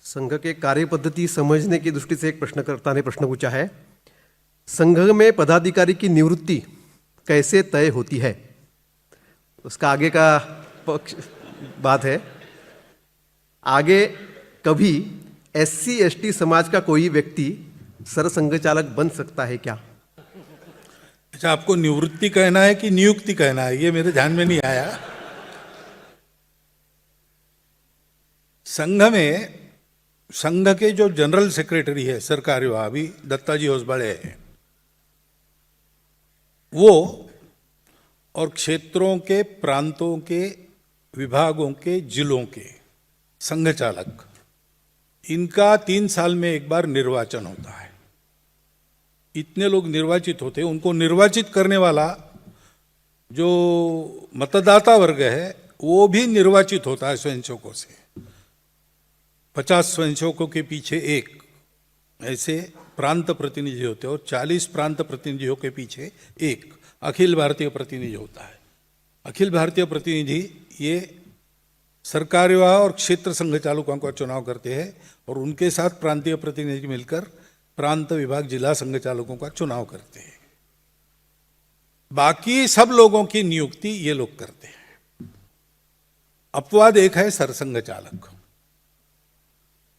संघ के कार्य पद्धति समझने की दृष्टि से एक प्रश्नकर्ता ने प्रश्न पूछा है, संघ में पदाधिकारी की निवृत्ति कैसे तय होती है। उसका आगे का पक्ष बात है, आगे कभी SC ST समाज का कोई व्यक्ति सरसंघ चालक बन सकता है क्या। अच्छा, आपको निवृत्ति कहना है कि नियुक्ति कहना है, ये मेरे ध्यान में नहीं आया। संघ में संघ के जो जनरल सेक्रेटरी है सरकारी विभाग, अभी दत्ताजी होसबाड़े है वो, और क्षेत्रों के, प्रांतों के, विभागों के, जिलों के संघ चालक, इनका 3 साल में एक बार निर्वाचन होता है। इतने लोग निर्वाचित होते हैं, उनको निर्वाचित करने वाला जो मतदाता वर्ग है वो भी निर्वाचित होता है स्वयंसेवकों से। 50 स्वयंसेवकों के पीछे एक ऐसे प्रांत प्रतिनिधि होते हैं और 40 प्रांत प्रतिनिधियों के पीछे एक अखिल भारतीय प्रतिनिधि होता है। अखिल भारतीय प्रतिनिधि ये सरकारी विभाग और क्षेत्र संघ चालकों का चुनाव करते हैं और उनके साथ प्रांतीय प्रतिनिधि मिलकर प्रांत, विभाग, जिला संघ चालकों का चुनाव करते हैं। बाकी सब लोगों की नियुक्ति ये लोग करते हैं। अपवाद एक है सरसंघ चालक।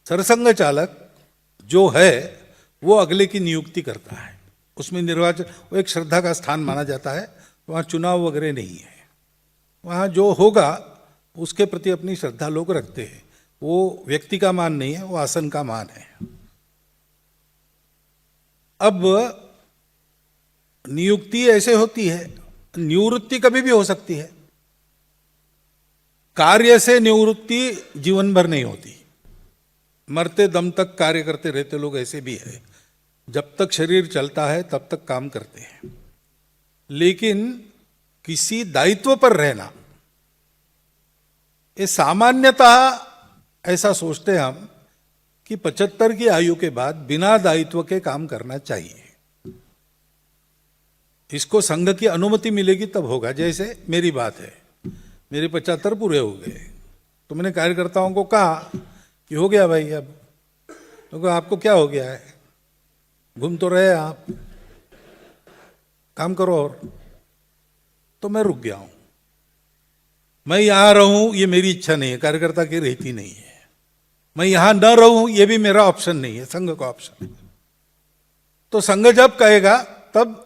सरसंघ चालक जो है वो अगले की नियुक्ति करता है, उसमें निर्वाचन, वो एक श्रद्धा का स्थान माना जाता है। वहाँ चुनाव वगैरह नहीं है, वहाँ जो होगा उसके प्रति अपनी श्रद्धा लोग रखते हैं। वो व्यक्ति का मान नहीं है, वो आसन का मान है। अब नियुक्ति ऐसे होती है, निवृत्ति कभी भी हो सकती है। कार्य से निवृत्ति जीवन भर नहीं होती, मरते दम तक कार्य करते रहते लोग ऐसे भी है। जब तक शरीर चलता है तब तक काम करते हैं, लेकिन किसी दायित्व पर रहना, ये सामान्यतः ऐसा सोचते हम कि 75 की आयु के बाद बिना दायित्व के काम करना चाहिए। इसको संघ की अनुमति मिलेगी तब होगा। जैसे मेरी बात है, मेरे 75 पूरे हो गए तो मैंने कार्यकर्ताओं को कहा कि हो गया भाई, अब तो आपको क्या हो गया है, घूम तो रहे आप, काम करो। और तो मैं रुक गया हूं, मैं यहां रहूं ये मेरी इच्छा नहीं है, कार्यकर्ता की रहती नहीं है। मैं यहां न रहूं ये भी मेरा ऑप्शन नहीं है, संघ का ऑप्शन है। तो संघ जब कहेगा तब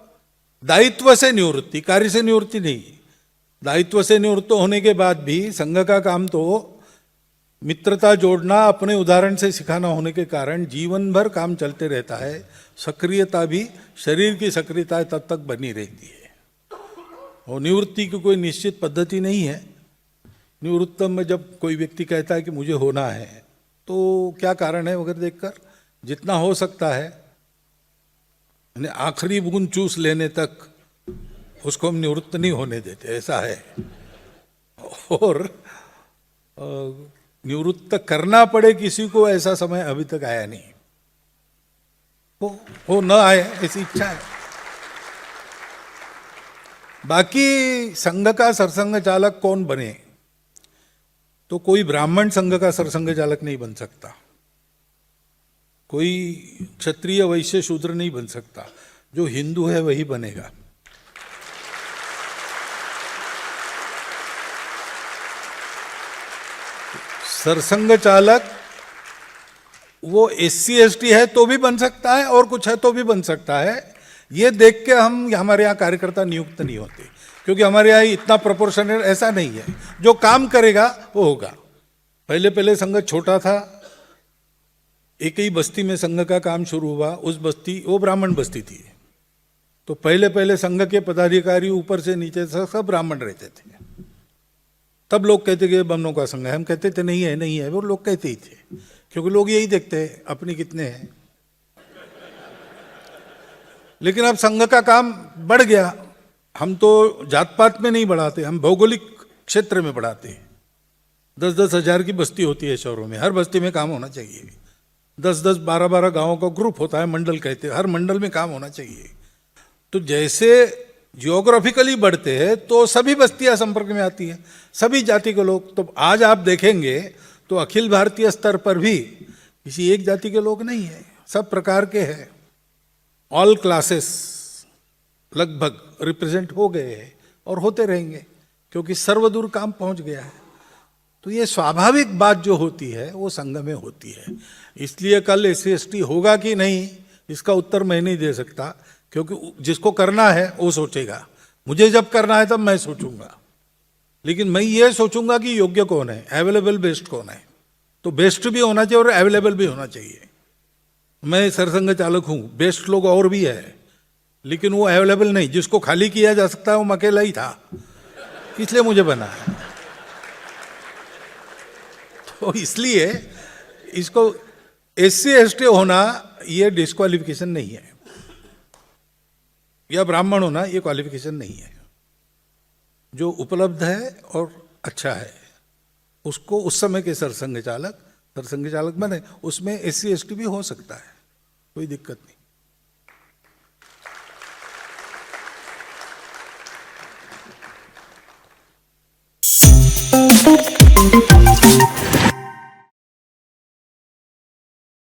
दायित्व से निवृत्ति, कार्य से निवृत्ति नहीं। दायित्व से निवृत्त होने के बाद भी संघ का काम तो मित्रता जोड़ना, अपने उदाहरण से सिखाना होने के कारण जीवन भर काम चलते रहता है। सक्रियता भी, शरीर की सक्रियता तब तक बनी रहती है। और निवृत्ति की कोई निश्चित पद्धति नहीं है। निवृत्तम में जब कोई व्यक्ति कहता है कि मुझे होना है तो क्या कारण है वगैरह देखकर जितना हो सकता है, यानी आखिरी बूंद चूस लेने तक उसको हम निवृत्त नहीं होने देते, ऐसा है। और निवृत्त करना पड़े किसी को, ऐसा समय अभी तक आया नहीं। वो न आए ऐसी इच्छा है। बाकी संघ का सरसंघ चालक कौन बने, तो कोई ब्राह्मण संघ का सरसंघ चालक नहीं बन सकता, कोई क्षत्रिय, वैश्य, शूद्र नहीं बन सकता। जो हिंदू है वही बनेगा। सरसंघ चालक वो SC ST है तो भी बन सकता है और कुछ है तो भी बन सकता है। ये देख के हम, हमारे यहाँ कार्यकर्ता नियुक्त नहीं होते, क्योंकि हमारे यहाँ इतना प्रोपोर्शनल ऐसा नहीं है। जो काम करेगा वो होगा। पहले संघ छोटा था, एक ही बस्ती में संघ का काम शुरू हुआ। उस बस्ती, वो ब्राह्मण बस्ती थी, तो पहले संघ के पदाधिकारी ऊपर से नीचे तक सब ब्राह्मण रहते थे। तब लोग कहते कि ब्राह्मणों का संघ है, हम कहते थे नहीं है, वो लोग कहते ही थे, क्योंकि लोग यही देखते हैं अपनी कितने हैं। लेकिन अब संघ का काम बढ़ गया। हम तो जात पात में नहीं बढ़ाते, हम भौगोलिक क्षेत्र में बढ़ाते हैं। 10-10 हजार की बस्ती होती है शहरों में, हर बस्ती में काम होना चाहिए। 10-10, 12-12 गांवों का ग्रुप होता है, मंडल कहते हैं, हर मंडल में काम होना चाहिए। तो जैसे जियोग्राफिकली बढ़ते हैं तो सभी बस्तियां संपर्क में आती हैं, सभी जाति के लोग। तो आज आप देखेंगे तो अखिल भारतीय स्तर पर भी किसी एक जाति के लोग नहीं है, सब प्रकार के हैं, ऑल क्लासेस लगभग रिप्रेजेंट हो गए हैं और होते रहेंगे, क्योंकि सर्वदूर काम पहुंच गया है। तो ये स्वाभाविक बात जो होती है वो संघ में होती है। इसलिए कल SC/ST होगा कि नहीं इसका उत्तर मैं नहीं दे सकता, क्योंकि जिसको करना है वो सोचेगा, मुझे जब करना है तब मैं सोचूंगा, लेकिन मैं ये सोचूंगा कि योग्य कौन है, अवेलेबल बेस्ट कौन है। तो बेस्ट भी होना चाहिए और अवेलेबल भी होना चाहिए। मैं सरसंघ चालक हूं, बेस्ट लोग और भी है, लेकिन वो अवेलेबल नहीं, जिसको खाली किया जा सकता है वो अकेला ही था, इसलिए मुझे बना है। तो इसलिए इसको SC/ST होना ये डिस्क्वालिफिकेशन नहीं है, या ब्राह्मण होना ये क्वालिफिकेशन नहीं है। जो उपलब्ध है और अच्छा है उसको उस समय के सरसंघ चालक बने, उसमें SC/ST भी हो सकता है, कोई दिक्कत नहीं।